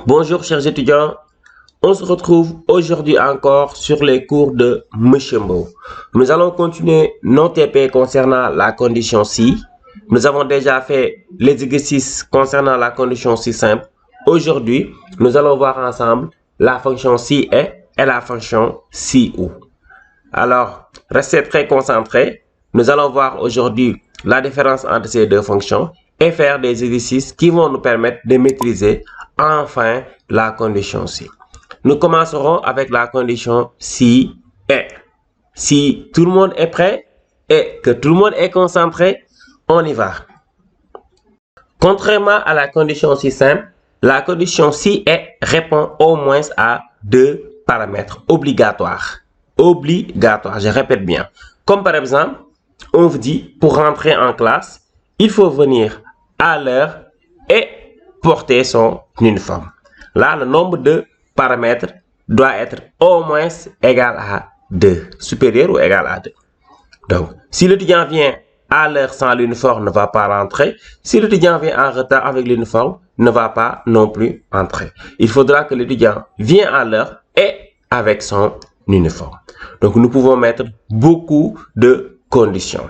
Bonjour chers étudiants, on se retrouve aujourd'hui encore sur les cours de Monsieur Mbow. Nous allons continuer nos TP concernant la condition si. Nous avons déjà fait les exercices concernant la condition si simple. Aujourd'hui, nous allons voir ensemble la fonction si est et la fonction si ou. Alors, restez très concentrés. Nous allons voir aujourd'hui la différence entre ces deux fonctions et faire des exercices qui vont nous permettre de maîtriser enfin la condition si. Nous commencerons avec la condition si est. Si tout le monde est prêt et que tout le monde est concentré, on y va. Contrairement à la condition si simple, la condition si est répond au moins à deux paramètres obligatoires. Obligatoire, je répète bien. Comme par exemple, on vous dit pour rentrer en classe, il faut venir à l'heure et porter son uniforme. Là, le nombre de paramètres doit être au moins égal à 2, supérieur ou égal à 2. Donc, si l'étudiant vient à l'heure sans l'uniforme, ne va pas rentrer. Si l'étudiant vient en retard avec l'uniforme, ne va pas non plus entrer. Il faudra que l'étudiant vienne à l'heure et avec son uniforme. Donc, nous pouvons mettre beaucoup de conditions.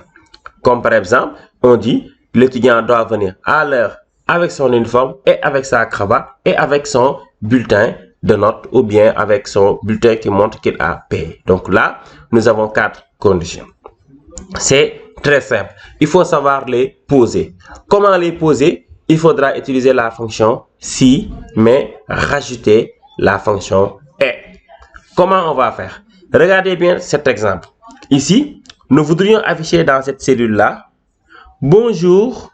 Comme par exemple, on dit l'étudiant doit venir à l'heure avec son uniforme et avec sa cravate et avec son bulletin de notes ou bien avec son bulletin qui montre qu'il a payé. Donc là, nous avons 4 conditions. C'est très simple. Il faut savoir les poser. Comment les poser? Il faudra utiliser la fonction si, mais rajouter la fonction est. Comment on va faire? Regardez bien cet exemple. Ici, nous voudrions afficher dans cette cellule-là « Bonjour,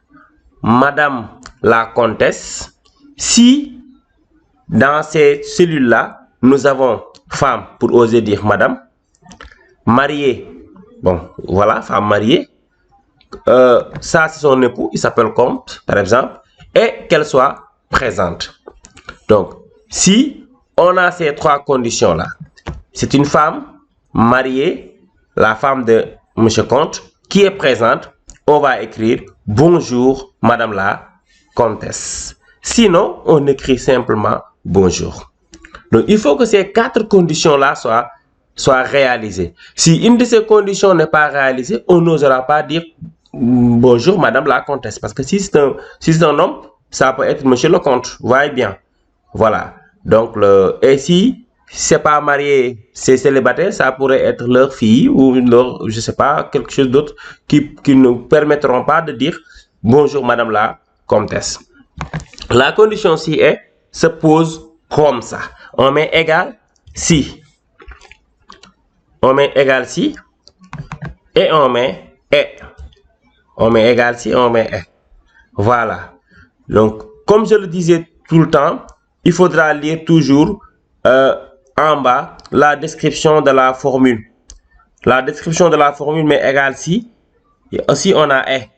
Madame la Comtesse ». Si dans ces cellules-là, nous avons femme pour oser dire Madame, mariée, bon, voilà, femme mariée, ça c'est son époux, il s'appelle Comte, par exemple, et qu'elle soit présente. Donc, si on a ces 3 conditions-là, c'est une femme mariée, la femme de M. Comte, qui est présente, on va écrire « Bonjour, Madame la Comtesse ». Sinon, on écrit simplement « Bonjour ». Donc, il faut que ces 4 conditions-là soient réalisées. Si une de ces conditions n'est pas réalisée, on n'osera pas dire « Bonjour, Madame la Comtesse ». Parce que si c'est un homme, ça peut être Monsieur le Comte. Vous voyez bien. Voilà. Donc, et si c'est pas marié, c'est célibataire, ça pourrait être leur fille ou leur, je sais pas, quelque chose d'autre qui ne permettront pas de dire bonjour Madame la Comtesse. La condition si est se pose comme ça. On met égal si. On met égal si et on met est. On met égal si, on met est. Voilà. Donc, comme je le disais tout le temps, il faudra lire toujours en bas la description de la formule. La description de la formule met égal si. Et aussi on a est.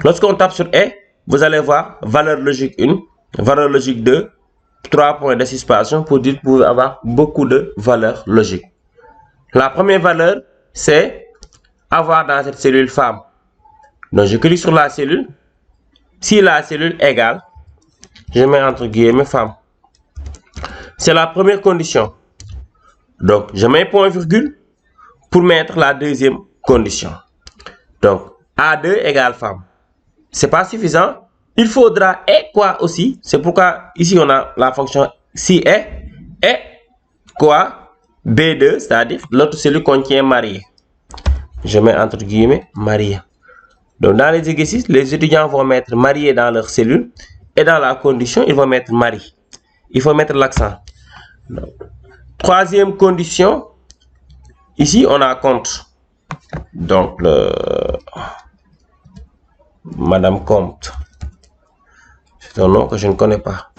Lorsqu'on tape sur est, vous allez voir valeur logique 1, valeur logique 2, 3 points de suspension pour dire que vous pouvez avoir beaucoup de valeurs logiques. La première valeur, c'est avoir dans cette cellule femme. Donc je clique sur la cellule. Si la cellule égale, je mets entre guillemets femme. C'est la première condition. Donc, je mets point virgule pour mettre la deuxième condition. Donc, A2 égale femme. C'est pas suffisant. Il faudra et quoi aussi. C'est pourquoi ici on a la fonction si est et quoi B2, c'est-à-dire l'autre cellule contient marié. Je mets entre guillemets marié. Donc, dans les exercices, les étudiants vont mettre marié dans leur cellule et dans la condition, ils vont mettre mari. Il faut mettre l'accent. Troisième condition, ici on a Comte. Donc, Madame Comte. C'est un nom que je ne connais pas.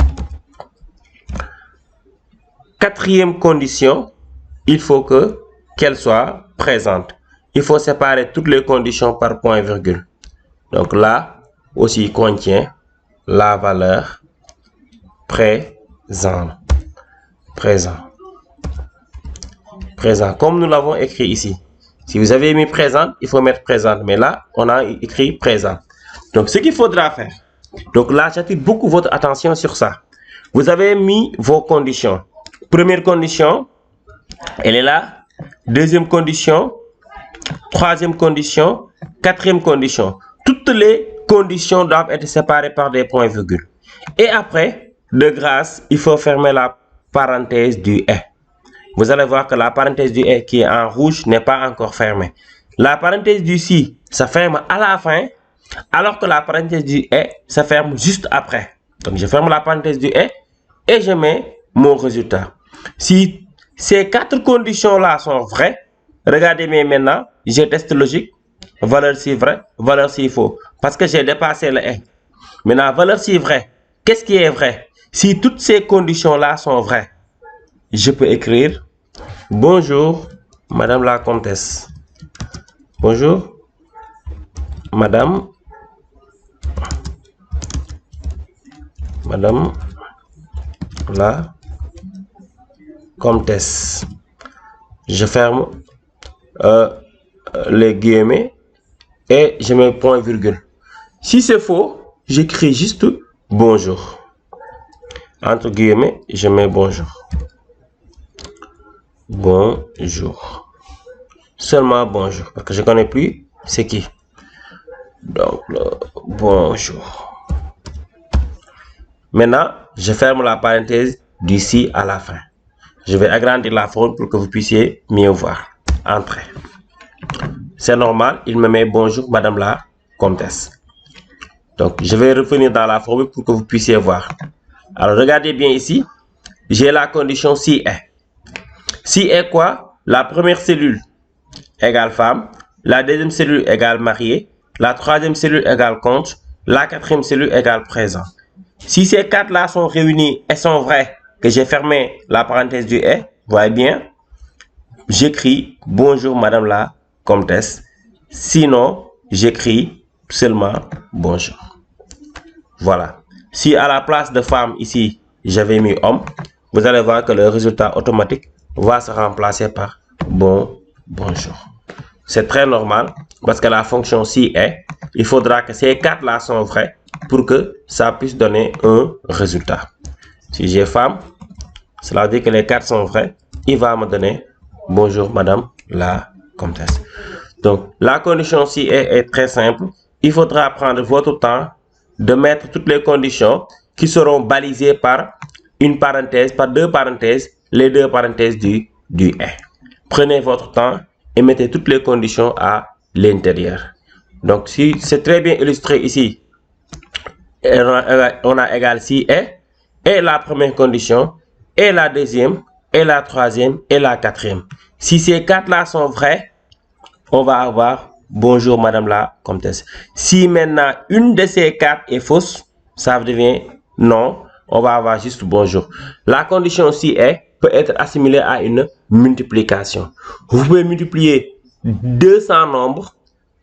Quatrième condition, il faut qu'elle soit présente. Il faut séparer toutes les conditions par point virgule. Donc là aussi contient la valeur présent. Présent, comme nous l'avons écrit ici. Si vous avez mis présent, il faut mettre présent. Mais là, on a écrit présent. Donc, ce qu'il faudra faire. Donc là, j'attire beaucoup votre attention sur ça. Vous avez mis vos conditions. Première condition, elle est là. Deuxième condition, troisième condition, quatrième condition. Toutes les conditions doivent être séparées par des points-virgules. Et après, de grâce, il faut fermer la parenthèse du « et ». Vous allez voir que la parenthèse du « et » qui est en rouge n'est pas encore fermée. La parenthèse du « si » ça ferme à la fin, alors que la parenthèse du « et » ça ferme juste après. Donc, je ferme la parenthèse du « et » et je mets mon résultat. Si ces quatre conditions-là sont vraies, regardez bien maintenant, j'ai test logique, valeur si vrai, valeur si faux, parce que j'ai dépassé le « et ». Maintenant, valeur si vrai, qu'est-ce qui est vrai? Si toutes ces conditions-là sont vraies, je peux écrire « Bonjour, Madame la Comtesse. Bonjour, Madame la Comtesse. » Je ferme les guillemets et je mets point virgule. Si c'est faux, j'écris juste bonjour. Entre guillemets, je mets bonjour. Bonjour. Seulement bonjour, parce que je ne connais plus c'est qui. Donc, bonjour. Maintenant, je ferme la parenthèse d'ici à la fin. Je vais agrandir la forme pour que vous puissiez mieux voir. Entrez. C'est normal, il me met bonjour, Madame la Comtesse. Donc, je vais revenir dans la formule pour que vous puissiez voir. Alors, regardez bien ici. J'ai la condition si est. Si est quoi? La première cellule égale femme. La deuxième cellule égale marié. La troisième cellule égale compte. La quatrième cellule égale présent. Si ces quatre-là sont réunis et sont vrais, que j'ai fermé la parenthèse du est, voyez bien, j'écris bonjour Madame la Comtesse. Sinon, j'écris seulement bonjour. Voilà. Si à la place de femme ici, j'avais mis homme, vous allez voir que le résultat automatique va se remplacer par bonjour. C'est très normal parce que la fonction si est, il faudra que ces quatre-là sont vrais pour que ça puisse donner un résultat. Si j'ai femme, cela veut dire que les quatre sont vrais. Il va me donner bonjour Madame la Comtesse. Donc, la condition si est très simple. Il faudra prendre votre temps de mettre toutes les conditions qui seront balisées par une parenthèse, par deux parenthèses, les deux parenthèses du est. Prenez votre temps et mettez toutes les conditions à l'intérieur. Donc, si c'est très bien illustré ici, on a égal si est, et la première condition, et la deuxième, et la troisième, et la quatrième. Si ces quatre-là sont vrais, on va avoir bonjour Madame la Comtesse. Si maintenant une de ces quatre est fausse, ça devient non, on va avoir juste bonjour. La condition si est peut être assimilée à une multiplication. Vous pouvez multiplier 200 nombres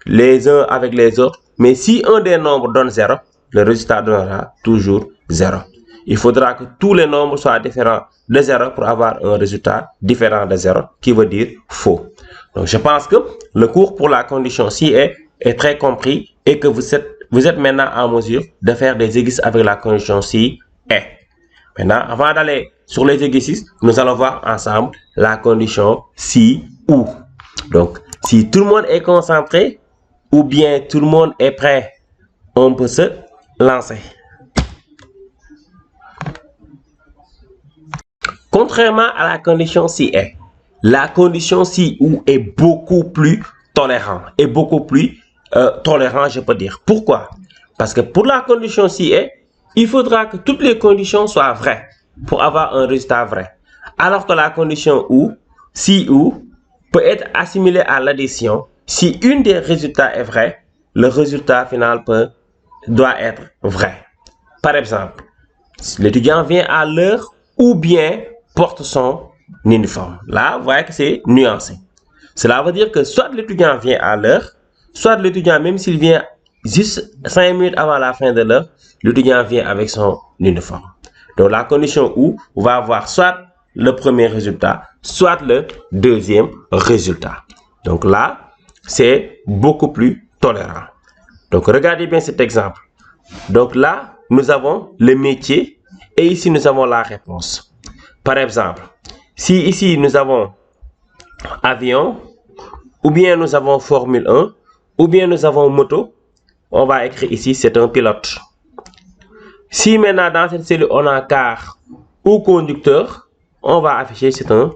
les uns avec les autres, mais si un des nombres donne 0, le résultat donnera toujours 0. Il faudra que tous les nombres soient différents de 0 pour avoir un résultat différent de 0, qui veut dire faux. Donc, je pense que le cours pour la condition si est très compris et que vous êtes maintenant en mesure de faire des exercices avec la condition si est. Maintenant, avant d'aller sur les exercices, nous allons voir ensemble la condition si ou. Donc, si tout le monde est concentré ou bien tout le monde est prêt, on peut se lancer. Contrairement à la condition si est, la condition si ou est beaucoup plus tolérant et beaucoup plus tolérant, je peux dire. Pourquoi? Parce que pour la condition si est, il faudra que toutes les conditions soient vraies pour avoir un résultat vrai. Alors que la condition ou, si ou, peut être assimilée à l'addition. Si une des résultats est vraie, le résultat final doit être vrai. Par exemple, l'étudiant vient à l'heure ou bien porte son uniforme. Là, vous voyez que c'est nuancé. Cela veut dire que soit l'étudiant vient à l'heure, soit l'étudiant, même s'il vient juste 5 minutes avant la fin de l'heure, l'étudiant vient avec son uniforme. Donc, la condition où on va avoir soit le premier résultat, soit le deuxième résultat. Donc là, c'est beaucoup plus tolérant. Donc, regardez bien cet exemple. Donc là, nous avons le métier et ici nous avons la réponse. Par exemple, si ici nous avons avion, ou bien nous avons Formule 1, ou bien nous avons moto, on va écrire ici c'est un pilote. Si maintenant dans cette cellule on a car ou conducteur, on va afficher c'est un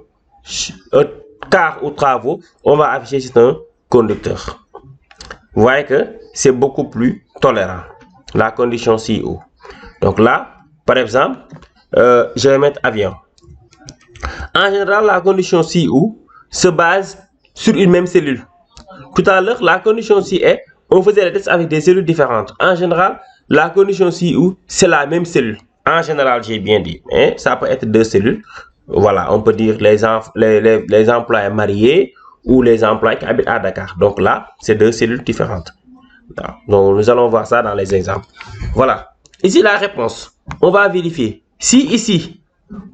car ou travaux, on va afficher c'est un conducteur. Vous voyez que c'est beaucoup plus tolérant, la condition si ou. Donc là, par exemple, je vais mettre avion. En général, la condition si ou se base sur une même cellule. Tout à l'heure, la condition si est, on faisait les tests avec des cellules différentes. En général, la condition si ou c'est la même cellule. En général, j'ai bien dit, mais ça peut être deux cellules. Voilà, on peut dire les employés mariés ou les employés qui habitent à Dakar. Donc là, c'est deux cellules différentes. Donc nous allons voir ça dans les exemples. Voilà. Ici la réponse. On va vérifier. Si ici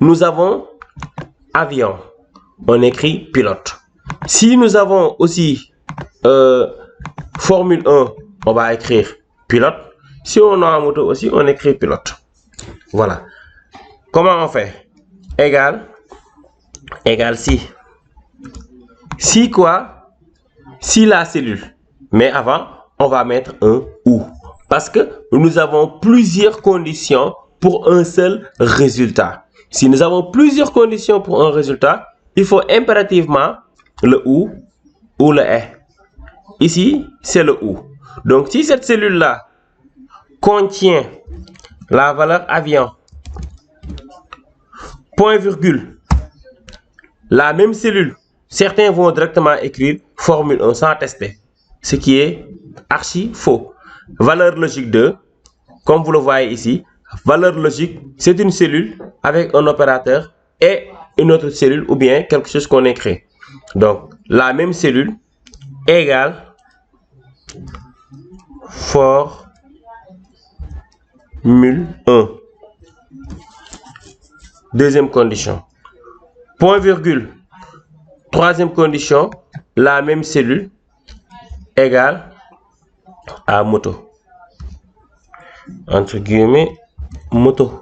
nous avons avion, on écrit pilote. Si nous avons aussi Formule 1, on va écrire pilote. Si on a un moto aussi, on écrit pilote. Voilà. Comment on fait? Égal si. Si quoi? Si la cellule. Mais avant, on va mettre un ou. Parce que nous avons plusieurs conditions pour un seul résultat. Si nous avons plusieurs conditions pour un résultat, il faut impérativement le ou le est. Ici, c'est le ou. Donc, si cette cellule-là contient la valeur avion, point virgule, la même cellule, certains vont directement écrire Formule 1 sans tester, ce qui est archi faux. Valeur logique 2, comme vous le voyez ici, valeur logique, c'est une cellule avec un opérateur et une autre cellule ou bien quelque chose qu'on écrit. Donc, la même cellule égale Formule 1. Deuxième condition. Point virgule. Troisième condition, la même cellule égale à moto. Entre guillemets, moto.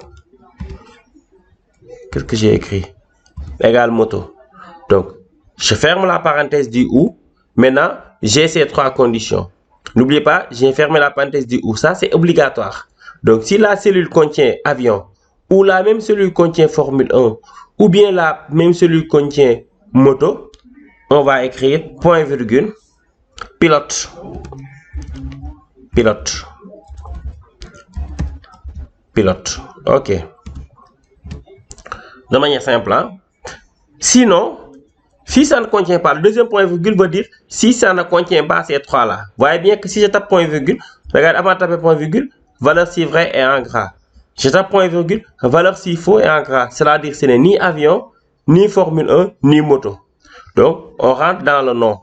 Qu'est-ce que j'ai écrit? Égale moto. Donc, je ferme la parenthèse du ou. Maintenant, j'ai ces trois conditions. N'oubliez pas, j'ai fermé la parenthèse du ou. Ça, c'est obligatoire. Donc, si la cellule contient avion, ou la même cellule contient Formule 1, ou bien la même cellule contient moto, on va écrire point virgule, pilote. Pilote. Pilote. OK. De manière simple. Hein? Sinon, si ça ne contient pas, le deuxième point virgule veut dire si ça ne contient pas ces trois-là. Vous voyez bien que si je tape point virgule, regarde, avant de taper point virgule, valeur si vrai est en gras. Je tape point virgule, valeur si faux est en gras. C'est-à-dire que ce n'est ni avion, ni Formule 1, ni moto. Donc, on rentre dans le nom.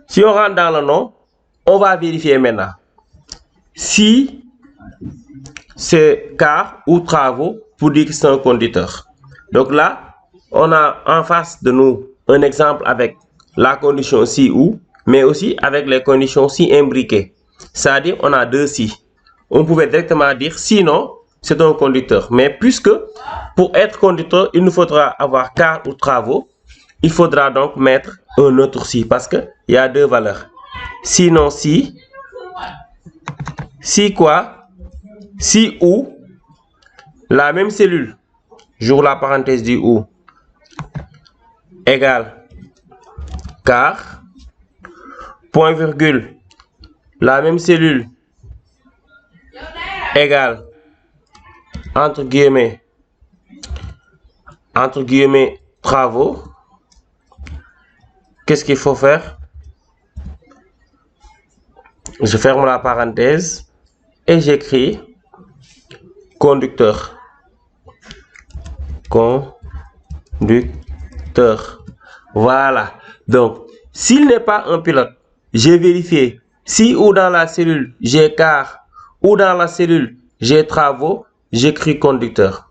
Si on rentre dans le nom, on va vérifier maintenant. Si c'est car ou travaux pour dire que c'est un conducteur. Donc là, on a en face de nous un exemple avec la condition si ou, mais aussi avec les conditions si imbriquées. C'est-à-dire, on a deux si. On pouvait directement dire sinon, c'est un conducteur. Mais puisque pour être conducteur, il nous faudra avoir car ou travaux, il faudra donc mettre un autre si parce qu'il y a deux valeurs. Sinon si quoi? Si ou, la même cellule, j'ouvre la parenthèse du ou, égale car, point virgule, la même cellule, égale, entre guillemets, travaux. Qu'est-ce qu'il faut faire? Je ferme la parenthèse et j'écris conducteur. Conducteur. Voilà. Donc, s'il n'est pas un pilote, j'ai vérifié si ou dans la cellule j'ai car ou dans la cellule j'ai travaux, j'écris conducteur.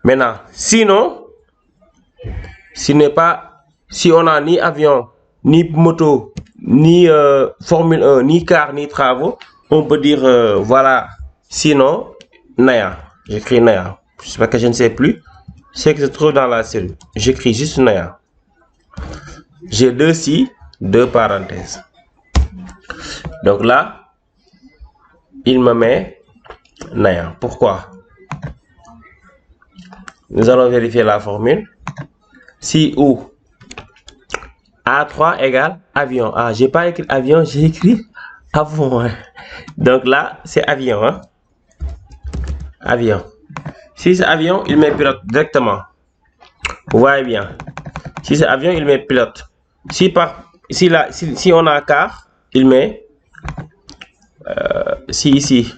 Maintenant, sinon, si on n'a ni avion, ni moto, ni Formule 1, ni car, ni travaux, on peut dire voilà, sinon, Naya. J'écris Naya. parce que je ne sais plus ce qui se trouve dans la cellule. J'écris juste Naya. J'ai 2 si, 2 parenthèses. Donc là, il me met Naya. Pourquoi? Nous allons vérifier la formule. Si ou A3 égale avion. Ah, j'ai pas écrit avion, j'ai écrit avion. Hein. Donc là, c'est avion. Hein? Avion. Si c'est avion, il met pilote directement. Vous voyez bien. Si c'est avion, il met pilote. Si on a car, il met si ici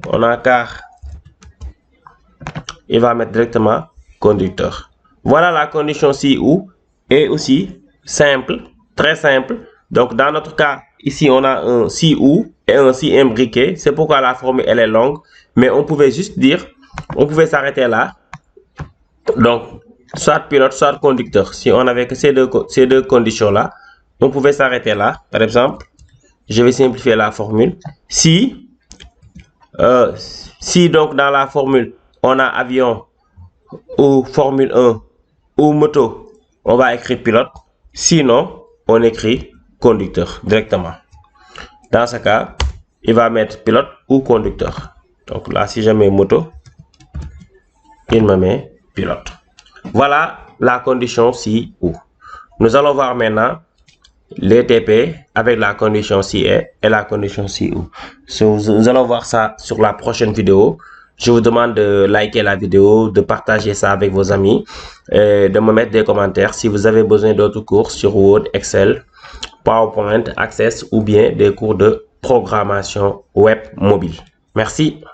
on a car, il va mettre directement conducteur. Voilà la condition si ou est aussi simple, très simple. Donc dans notre cas, ici on a un si ou et un si imbriqué. C'est pourquoi la formule elle est longue. Mais on pouvait juste dire, on pouvait s'arrêter là. Donc soit pilote, soit conducteur. Si on avait que ces deux conditions là, on pouvait s'arrêter là. Par exemple, je vais simplifier la formule. Si donc dans la formule on a avion ou Formule 1 ou moto, on va écrire pilote. Sinon, on écrit conducteur directement. Dans ce cas, il va mettre pilote ou conducteur. Donc là, si je mets moto, il me met pilote. Voilà la condition si ou. Nous allons voir maintenant les TP avec la condition si et la condition si ou. Nous allons voir ça sur la prochaine vidéo. Je vous demande de liker la vidéo, de partager ça avec vos amis, et de me mettre des commentaires si vous avez besoin d'autres cours sur Word, Excel, PowerPoint, Access ou bien des cours de programmation web mobile. Merci.